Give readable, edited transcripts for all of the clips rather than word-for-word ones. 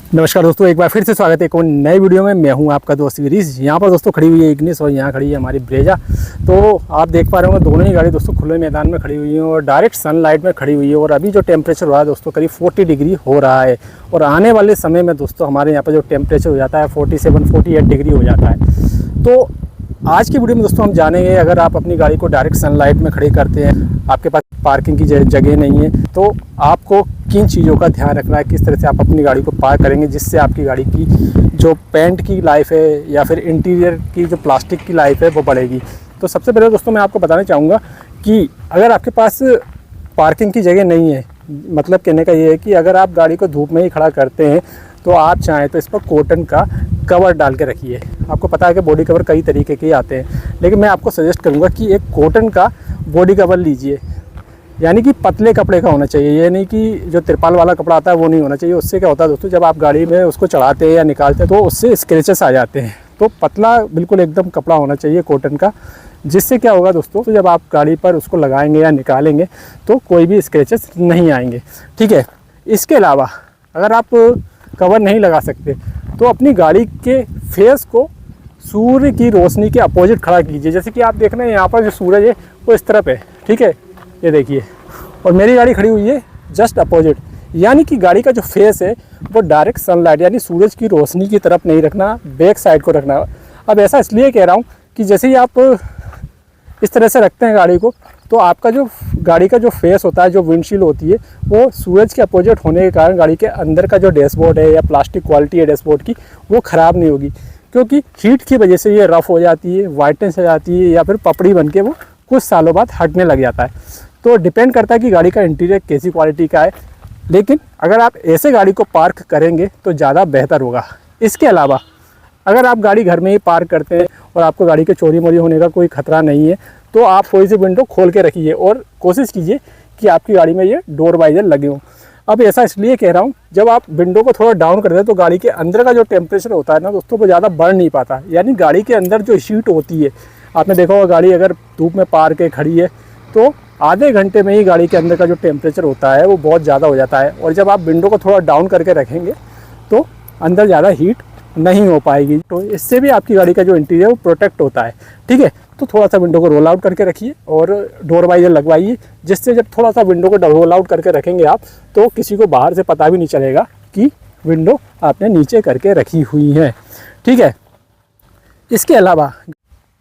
नमस्कार दोस्तों, एक बार फिर से स्वागत है एक और नई वीडियो में। मैं हूं आपका दोस्त वीरीज। यहाँ पर दोस्तों खड़ी हुई है इग्निस और यहाँ खड़ी है हमारी ब्रेजा। तो आप देख पा रहे होंगे दोनों ही गाड़ी दोस्तों खुले मैदान में खड़ी हुई है और डायरेक्ट सनलाइट में खड़ी हुई है। और अभी जो टेम्परेचर हो रहा है दोस्तों करीब 40 डिग्री हो रहा है। और आने वाले समय में दोस्तों हमारे यहाँ पर जो टेम्परेचर हो जाता है 47-48 डिग्री हो जाता है। तो आज की वीडियो में दोस्तों हम जानेंगे, अगर आप अपनी गाड़ी को डायरेक्ट सनलाइट में खड़ी करते हैं, आपके पास पार्किंग की जगह नहीं है, तो आपको किन चीज़ों का ध्यान रखना है, किस तरह से आप अपनी गाड़ी को पार्क करेंगे जिससे आपकी गाड़ी की जो पेंट की लाइफ है या फिर इंटीरियर की जो प्लास्टिक की लाइफ है वो बढ़ेगी। तो सबसे पहले दोस्तों मैं आपको बताना चाहूँगा कि अगर आपके पास पार्किंग की जगह नहीं है, मतलब कहने का ये है कि अगर आप गाड़ी को धूप में ही खड़ा करते हैं तो आप चाहें तो इस पर कॉटन का कवर डाल के रखिए। आपको पता है कि बॉडी कवर कई तरीके के आते हैं, लेकिन मैं आपको सजेस्ट करूंगा कि एक कॉटन का बॉडी कवर लीजिए, यानी कि पतले कपड़े का होना चाहिए। ये नहीं कि जो तिरपाल वाला कपड़ा आता है वो नहीं होना चाहिए। उससे क्या होता है दोस्तों, जब आप गाड़ी में उसको चढ़ाते हैं या निकालते हैं तो उससे स्क्रैचेस आ जाते हैं। तो पतला बिल्कुल एकदम कपड़ा होना चाहिए कॉटन का, जिससे क्या होगा दोस्तों, तो जब आप गाड़ी पर उसको लगाएंगे या निकालेंगे तो कोई भी स्क्रैचेस नहीं आएंगे। ठीक है। इसके अलावा अगर आप कवर नहीं लगा सकते तो अपनी गाड़ी के फेस को सूर्य की रोशनी के अपोजिट खड़ा कीजिए। जैसे कि आप देख रहे हैं यहाँ पर जो सूरज है वो इस तरफ है, ठीक है, ये देखिए, और मेरी गाड़ी खड़ी हुई है जस्ट अपोजिट, यानी कि गाड़ी का जो फेस है वो डायरेक्ट सनलाइट यानी सूरज की रोशनी की तरफ नहीं रखना, बैक साइड को रखना। अब ऐसा इसलिए कह रहा हूँ कि जैसे ही आप इस तरह से रखते हैं गाड़ी को, तो आपका जो गाड़ी का जो फेस होता है, जो विंडशील्ड होती है, वो सूरज के अपोजिट होने के कारण गाड़ी के अंदर का जो डैशबोर्ड है या प्लास्टिक क्वालिटी है डैशबोर्ड की, वो ख़राब नहीं होगी, क्योंकि हीट की वजह से ये रफ़ हो जाती है, वाइटनेस हो जाती है या फिर पपड़ी बन के वो कुछ सालों बाद हटने लग जाता है। तो डिपेंड करता है कि गाड़ी का इंटीरियर कैसी क्वालिटी का है, लेकिन अगर आप ऐसे गाड़ी को पार्क करेंगे तो ज़्यादा बेहतर होगा। इसके अलावा अगर आप गाड़ी घर में ही पार्क करते हैं और आपको गाड़ी के चोरी मोरी होने का कोई खतरा नहीं है, तो आप कोई सी विंडो खोल के रखिए और कोशिश कीजिए कि आपकी गाड़ी में ये डोर वाइजर लगे हों। अब ऐसा इसलिए कह रहा हूँ, जब आप विंडो को थोड़ा डाउन कर दें तो गाड़ी के अंदर का जो टेम्परेचर होता है ना दोस्तों, वो ज़्यादा बढ़ नहीं पाता। यानी गाड़ी के अंदर जो हीट होती है, आपने देखा होगा गाड़ी अगर धूप में पार्क है खड़ी है तो आधे घंटे में ही गाड़ी के अंदर का जो टेम्परेचर होता है वो बहुत ज़्यादा हो जाता है। और जब आप विंडो को थोड़ा डाउन करके रखेंगे तो अंदर ज़्यादा हीट नहीं हो पाएगी। तो इससे भी आपकी गाड़ी का जो इंटीरियर वो प्रोटेक्ट होता है। ठीक है। तो थोड़ा सा विंडो को रोल आउट करके रखिए और डोर वाइजर लगवाइए, जिससे जब थोड़ा सा विंडो को रोल आउट करके रखेंगे आप, तो किसी को बाहर से पता भी नहीं चलेगा कि विंडो आपने नीचे करके रखी हुई है। ठीक है। इसके अलावा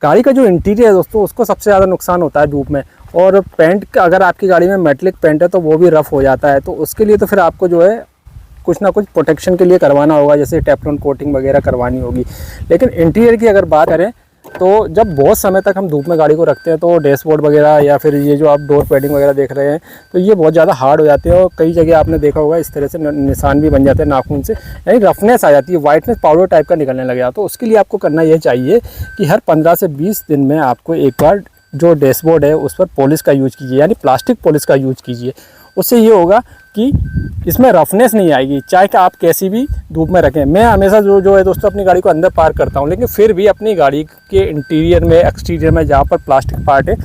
गाड़ी का जो इंटीरियर है दोस्तों, उसको सबसे ज़्यादा नुकसान होता है धूप में। और पेंट का, अगर आपकी गाड़ी में मेटलिक पेंट है तो वो भी रफ़ हो जाता है। तो उसके लिए तो फिर आपको जो है कुछ ना कुछ प्रोटेक्शन के लिए करवाना होगा, जैसे टेफ्लॉन कोटिंग वगैरह करवानी होगी। लेकिन इंटीरियर की अगर बात करें तो जब बहुत समय तक हम धूप में गाड़ी को रखते हैं तो डैशबोर्ड वगैरह या फिर ये जो आप डोर पैडिंग वगैरह देख रहे हैं तो ये बहुत ज़्यादा हार्ड हो जाते हैं। और कई जगह आपने देखा होगा इस तरह से निशान भी बन जाते हैं नाखून से, यानी रफनेस आ जाती है, वाइटनेस पाउडर टाइप का निकलने लग जाता है। तो उसके लिए आपको करना ये चाहिए कि हर 15 से 20 दिन में आपको एक बार जो डैशबोर्ड है उस पर पॉलिश का यूज़ कीजिए, यानी प्लास्टिक पॉलिश का यूज़ कीजिए। उससे ये होगा कि इसमें रफनेस नहीं आएगी, चाहे कि आप कैसी भी धूप में रखें। मैं हमेशा जो है दोस्तों अपनी गाड़ी को अंदर पार्क करता हूँ, लेकिन फिर भी अपनी गाड़ी के इंटीरियर में, एक्सटीरियर में, जहाँ पर प्लास्टिक पार्ट है,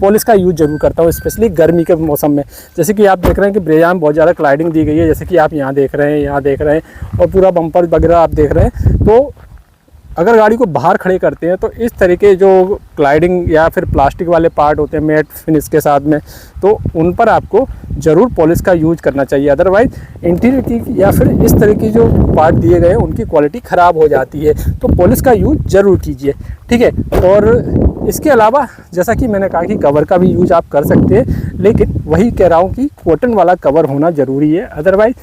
पॉलिश का यूज़ जरूर करता हूँ, स्पेशली गर्मी के मौसम में। जैसे कि आप देख रहे हैं कि ब्रेजा में बहुत ज़्यादा क्लाइडिंग दी गई है, जैसे कि आप यहाँ देख रहे हैं, यहाँ देख रहे हैं, और पूरा बम्पर वगैरह आप देख रहे हैं। तो अगर गाड़ी को बाहर खड़े करते हैं तो इस तरीके जो क्लाइडिंग या फिर प्लास्टिक वाले पार्ट होते हैं मैट फिनिश के साथ में, तो उन पर आपको ज़रूर पॉलिश का यूज़ करना चाहिए। अदरवाइज़ इंटीरियर की या फिर इस तरह की जो पार्ट दिए गए हैं उनकी क्वालिटी ख़राब हो जाती है। तो पॉलिश का यूज़ ज़रूर कीजिए। ठीक है। और इसके अलावा जैसा कि मैंने कहा कि कवर का भी यूज़ आप कर सकते हैं, लेकिन वही कह रहा हूँ कि कॉटन वाला कवर होना ज़रूरी है। अदरवाइज़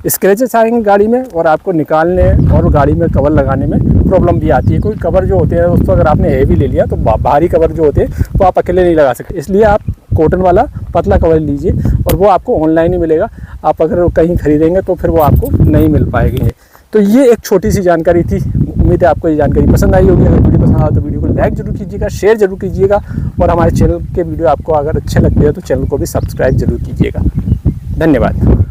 स्क्रैचेस आएंगे गाड़ी में और आपको निकालने और गाड़ी में कवर लगाने में प्रॉब्लम भी आती है। कोई कवर जो होते हैं दोस्तों, अगर आपने हेवी ले लिया तो भारी कवर जो होते हैं वो आप अकेले नहीं लगा सकते, इसलिए आप कॉटन वाला पतला कवर लीजिए और वो आपको ऑनलाइन ही मिलेगा। आप अगर कहीं खरीदेंगे तो फिर वो आपको नहीं मिल पाएगी। तो ये एक छोटी सी जानकारी थी। उम्मीद है आपको ये जानकारी पसंद आई होगी। अगर वीडियो पसंद आया तो वीडियो को लाइक जरूर कीजिएगा, शेयर जरूर कीजिएगा, और हमारे चैनल के वीडियो आपको अगर अच्छे लगते हैं तो चैनल को भी सब्सक्राइब जरूर कीजिएगा। धन्यवाद।